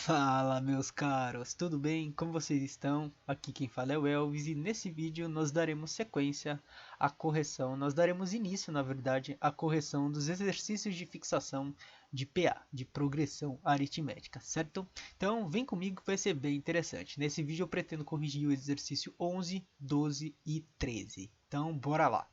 Fala, meus caros, tudo bem? Como vocês estão? Aqui quem fala é o Elvis e nesse vídeo nós daremos sequência à correção, nós daremos início, na verdade, à correção dos exercícios de fixação de PA, de progressão aritmética, certo? Então vem comigo que vai ser bem interessante. Nesse vídeo eu pretendo corrigir o exercício 11, 12 e 13. Então bora lá.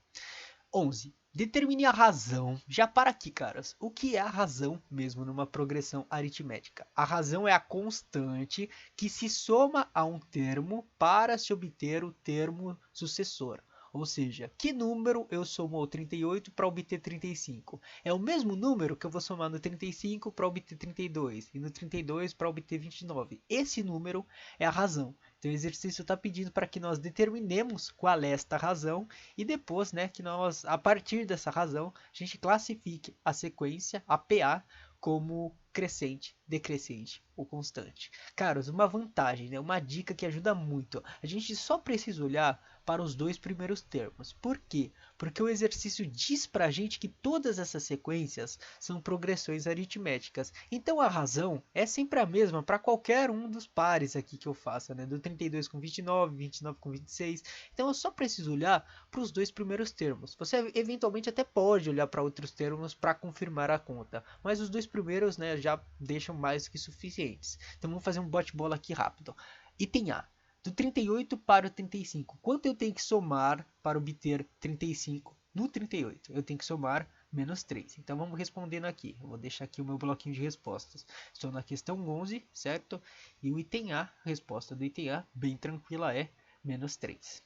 11. Determine a razão. Já para aqui, caras. O que é a razão mesmo numa progressão aritmética? A razão é a constante que se soma a um termo para se obter o termo sucessor. Ou seja, que número eu somo ao 38 para obter 35? É o mesmo número que eu vou somar no 35 para obter 32 e no 32 para obter 29. Esse número é a razão. Então o exercício está pedindo para que nós determinemos qual é esta razão e depois, né, que nós, a partir dessa razão, a gente classifique a sequência, a PA, como crescente, decrescente ou constante. Caros, uma vantagem, né, uma dica que ajuda muito. A gente só precisa olhar para os dois primeiros termos. Por quê? Porque o exercício diz para a gente que todas essas sequências são progressões aritméticas. Então a razão é sempre a mesma para qualquer um dos pares aqui que eu faça, né? Do 32 com 29, 29 com 26. Então eu só preciso olhar para os dois primeiros termos. Você eventualmente até pode olhar para outros termos para confirmar a conta, mas os dois primeiros, né, já deixam mais que suficientes. Então vamos fazer um bate-bola aqui rápido. Item A. Do 38 para o 35, quanto eu tenho que somar para obter 35 no 38? Eu tenho que somar menos 3. Então vamos respondendo aqui. Eu vou deixar aqui o meu bloquinho de respostas. Estou na questão 11, certo? E o item A, a resposta do item A, bem tranquila, é menos 3.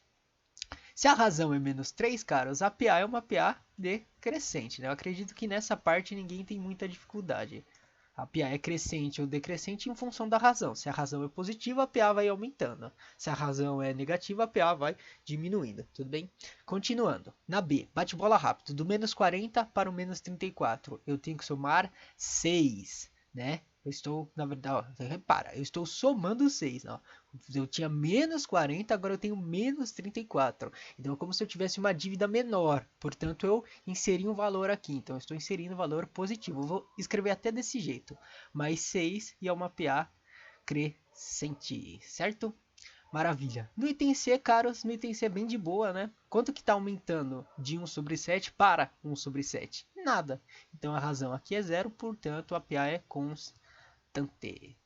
Se a razão é menos 3, caras, a PA é uma PA decrescente, né? Eu acredito que nessa parte ninguém tem muita dificuldade. A PA é crescente ou decrescente em função da razão. Se a razão é positiva, a PA vai aumentando. Se a razão é negativa, a PA vai diminuindo. Tudo bem? Continuando. Na B, bate bola rápido. Do menos 40 para o menos 34, eu tenho que somar 6, né? Eu estou, na verdade, ó, repara, eu estou somando 6. Ó. Eu tinha menos 40, agora eu tenho menos 34. Então é como se eu tivesse uma dívida menor. Portanto, eu inseri um valor aqui. Então eu estou inserindo um valor positivo. Eu vou escrever até desse jeito. Mais 6 e é uma PA crescente, certo? Maravilha. No item C, caros, no item C é bem de boa, né? Quanto que está aumentando de 1 sobre 7 para 1 sobre 7? Nada. Então a razão aqui é zero, portanto a PA é constante.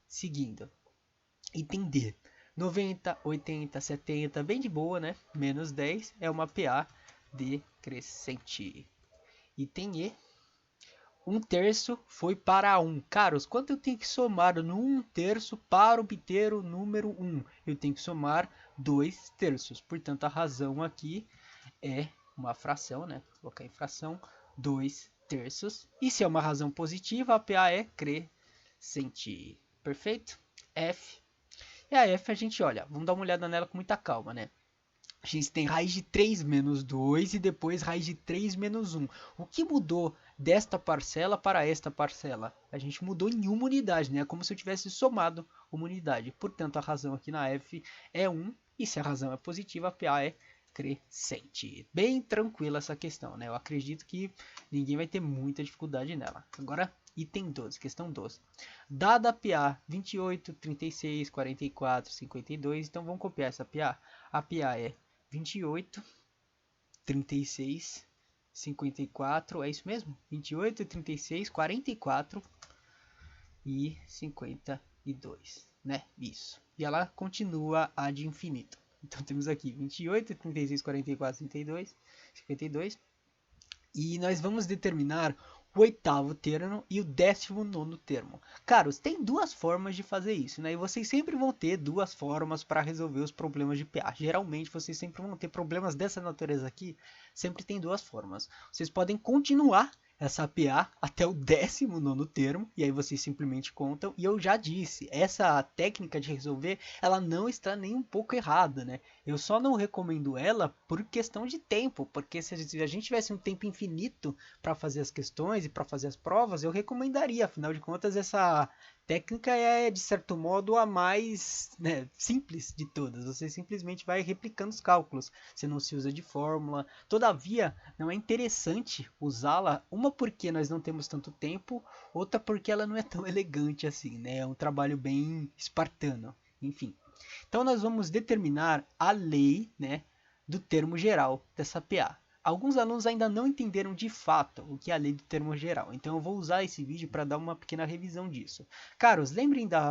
Seguindo. Item D. 90, 80, 70, bem de boa, né? Menos 10 é uma PA decrescente. Item E. 1/3 foi para 1. Caros, quanto eu tenho que somar no 1/3 para obter o número 1? Eu tenho que somar 2/3. Portanto, a razão aqui é uma fração, né? Vou colocar em fração 2/3. E se é uma razão positiva, a PA é crescente. Perfeito? F. E a F a gente olha, vamos dar uma olhada nela com muita calma, né? A gente tem raiz de 3 menos 2 e depois raiz de 3 menos 1. O que mudou desta parcela para esta parcela? A gente mudou em uma unidade, né? É como se eu tivesse somado uma unidade. Portanto, a razão aqui na F é 1. E se a razão é positiva, a PA é crescente. Bem tranquila essa questão, né? Eu acredito que ninguém vai ter muita dificuldade nela. Agora, item 12, questão 12. Dada a PA 28, 36, 44, 52, então vamos copiar essa PA. A PA é 28, 36, 54, é isso mesmo? 28, 36, 44 e 52, né? Isso. E ela continua ad infinito. Então temos aqui 28, 36, 44, 32, 52. E nós vamos determinar o 8º termo e o 19º termo. Caros, tem duas formas de fazer isso, né? E vocês sempre vão ter duas formas para resolver os problemas de PA. Geralmente vocês sempre vão ter problemas dessa natureza aqui, sempre tem duas formas. Vocês podem continuar essa PA até o 19º termo, e aí vocês simplesmente contam. E eu já disse, essa técnica de resolver, ela não está nem um pouco errada, né? Eu só não recomendo ela por questão de tempo, porque se a gente tivesse um tempo infinito para fazer as questões e para fazer as provas, eu recomendaria, afinal de contas, essa técnica é, de certo modo, a mais, né, simples de todas. Você simplesmente vai replicando os cálculos. Você não se usa de fórmula. Todavia, não é interessante usá-la, uma porque nós não temos tanto tempo, outra porque ela não é tão elegante assim, né? É um trabalho bem espartano. Enfim. Então nós vamos determinar a lei, né, do termo geral dessa PA. Alguns alunos ainda não entenderam de fato o que é a lei do termo geral, então eu vou usar esse vídeo para dar uma pequena revisão disso. Caros,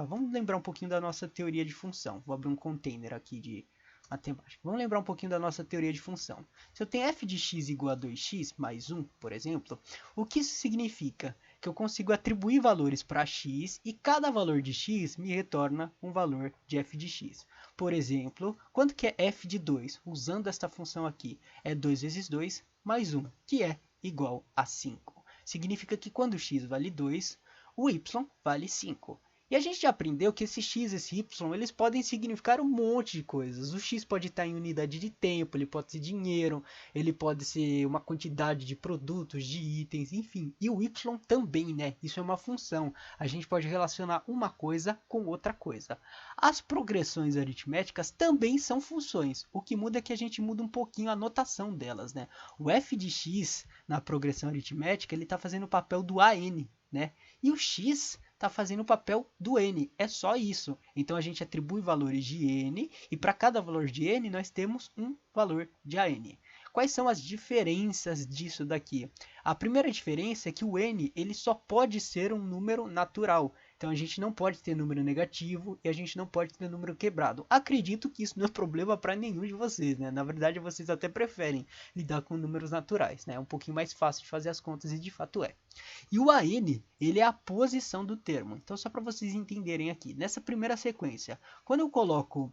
vamos lembrar um pouquinho da nossa teoria de função. Vou abrir um container aqui de matemática. Vamos lembrar um pouquinho da nossa teoria de função. Se eu tenho f de x igual a 2x mais 1, por exemplo, o que isso significa? Que eu consigo atribuir valores para x e cada valor de x me retorna um valor de f de x. Por exemplo, quanto que é f de 2? Usando esta função aqui, é 2 vezes 2 mais 1, que é igual a 5. Significa que quando x vale 2, o y vale 5. E a gente já aprendeu que esse x e esse y, eles podem significar um monte de coisas. O x pode estar em unidade de tempo, ele pode ser dinheiro, ele pode ser uma quantidade de produtos, de itens, enfim. E o y também, né? Isso é uma função. A gente pode relacionar uma coisa com outra coisa. As progressões aritméticas também são funções. O que muda é que a gente muda um pouquinho a notação delas, né? O f de x na progressão aritmética, ele está fazendo o papel do an, né? E o x está fazendo o papel do n, é só isso. Então a gente atribui valores de n e para cada valor de n nós temos um valor de an. Quais são as diferenças disso daqui? A primeira diferença é que o n ele só pode ser um número natural. Então a gente não pode ter número negativo e a gente não pode ter número quebrado. Acredito que isso não é problema para nenhum de vocês, né? Na verdade, vocês até preferem lidar com números naturais, né? É um pouquinho mais fácil de fazer as contas e de fato é. E o AN, ele é a posição do termo. Então, só para vocês entenderem aqui, nessa primeira sequência, quando eu coloco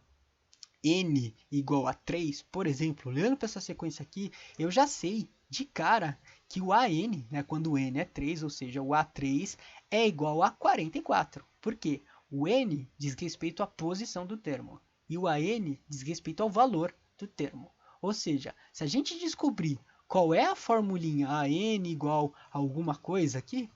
n igual a 3, por exemplo, olhando para essa sequência aqui, eu já sei de cara que o AN, né, quando o n é 3, ou seja, o A3 é igual a 44. Por quê? O n diz respeito à posição do termo e o AN diz respeito ao valor do termo. Ou seja, se a gente descobrir qual é a formulinha AN igual a alguma coisa aqui,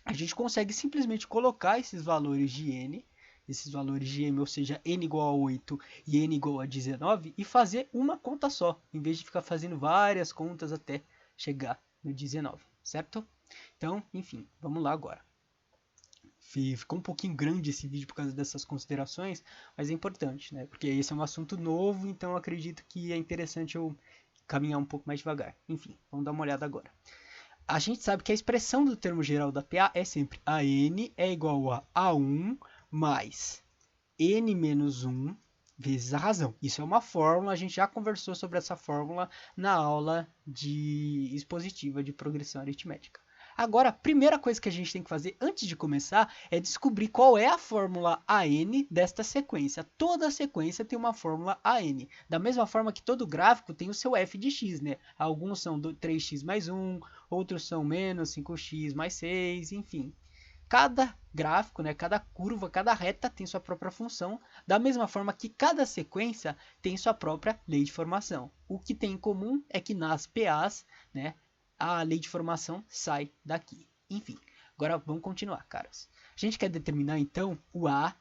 a gente consegue simplesmente colocar esses valores de n, esses valores de m, ou seja, n igual a 8 e n igual a 19, e fazer uma conta só, em vez de ficar fazendo várias contas até chegar no 19, certo? Então, enfim, vamos lá agora. Ficou um pouquinho grande esse vídeo por causa dessas considerações, mas é importante, né? Porque esse é um assunto novo, então eu acredito que é interessante eu caminhar um pouco mais devagar. Enfim, vamos dar uma olhada agora. A gente sabe que a expressão do termo geral da PA é sempre AN é igual a A1 mais N menos 1 vezes a razão. Isso é uma fórmula, a gente já conversou sobre essa fórmula na aula de expositiva de progressão aritmética. Agora, a primeira coisa que a gente tem que fazer antes de começar é descobrir qual é a fórmula AN desta sequência. Toda sequência tem uma fórmula AN. Da mesma forma que todo gráfico tem o seu f de x, né? Alguns são 3x mais 1, outros são menos 5x mais 6, enfim. Cada gráfico, né, cada curva, cada reta tem sua própria função, da mesma forma que cada sequência tem sua própria lei de formação. O que tem em comum é que nas PAs, né, a lei de formação sai daqui. Enfim, agora vamos continuar, caras. A gente quer determinar então o AN,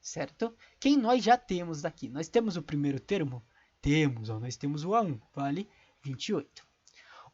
certo? Quem nós já temos daqui? Nós temos o primeiro termo? Temos, ó, nós temos o A1, vale 28.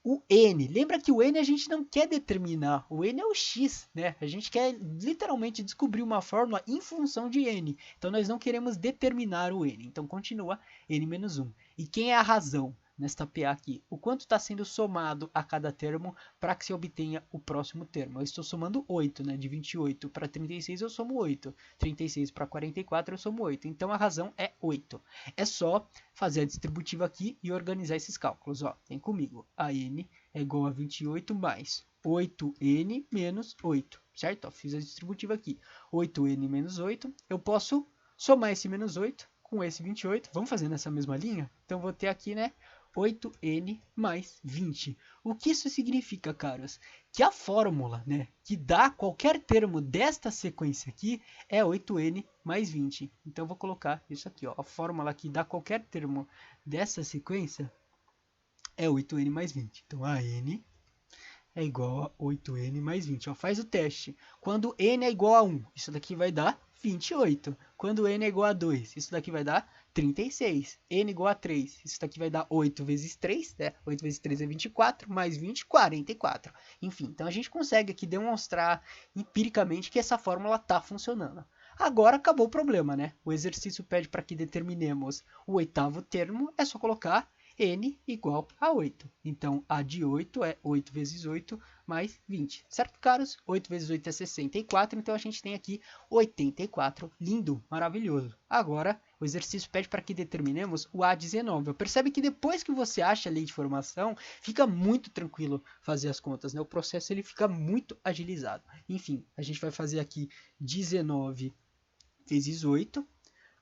O n, lembra que o n a gente não quer determinar, o n é o x, né? A gente quer literalmente descobrir uma fórmula em função de n, então nós não queremos determinar o n, então continua n menos 1. E quem é a razão nesta PA aqui? O quanto está sendo somado a cada termo para que se obtenha o próximo termo? Eu estou somando 8, né? De 28 para 36 eu somo 8, 36 para 44 eu somo 8, então a razão é 8. É só fazer a distributiva aqui e organizar esses cálculos. Ó, vem comigo. A n é igual a 28 mais 8n menos 8, certo? Ó, fiz a distributiva aqui. 8n menos 8. Eu posso somar esse menos 8 com esse 28. Vamos fazer nessa mesma linha? Então, vou ter aqui, né? 8n mais 20. O que isso significa, caros? Que a fórmula, né, que dá qualquer termo desta sequência aqui é 8n mais 20. Então, eu vou colocar isso aqui, ó. A fórmula que dá qualquer termo dessa sequência é 8n mais 20. Então, a n é igual a 8n mais 20. Ó, faz o teste. Quando n é igual a 1, isso daqui vai dar 28. Quando n é igual a 2, isso daqui vai dar 36. N igual a 3, isso daqui vai dar 8 vezes 3, né? 8 vezes 3 é 24, mais 20, 44. Enfim, então a gente consegue aqui demonstrar empiricamente que essa fórmula está funcionando. Agora acabou o problema, né? O exercício pede para que determinemos o oitavo termo, é só colocar n igual a 8. Então, a de 8 é 8 vezes 8 mais 20. Certo, caros? 8 vezes 8 é 64, então a gente tem aqui 84. Lindo, maravilhoso. Agora, o exercício pede para que determinemos o A19. Percebe que depois que você acha a lei de formação, fica muito tranquilo fazer as contas, né? O processo ele fica muito agilizado. Enfim, a gente vai fazer aqui 19 vezes 8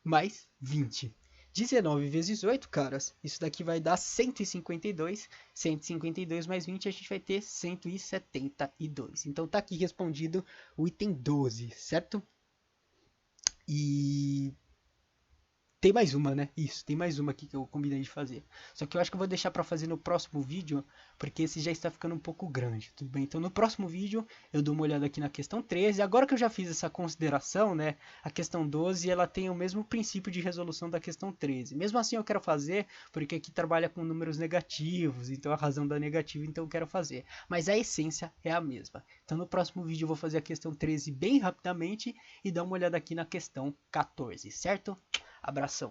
mais 20. 19 vezes 8, caras, isso daqui vai dar 152. 152 mais 20, a gente vai ter 172. Então tá aqui respondido o item 12, certo? E tem mais uma, né? Isso, tem mais uma aqui que eu combinei de fazer. Só que eu acho que eu vou deixar para fazer no próximo vídeo, porque esse já está ficando um pouco grande, tudo bem? Então no próximo vídeo eu dou uma olhada aqui na questão 13. Agora que eu já fiz essa consideração, né? A questão 12, ela tem o mesmo princípio de resolução da questão 13. Mesmo assim eu quero fazer, porque aqui trabalha com números negativos, então a razão da negativa, então eu quero fazer. Mas a essência é a mesma. Então no próximo vídeo eu vou fazer a questão 13 bem rapidamente e dar uma olhada aqui na questão 14, certo? Abração.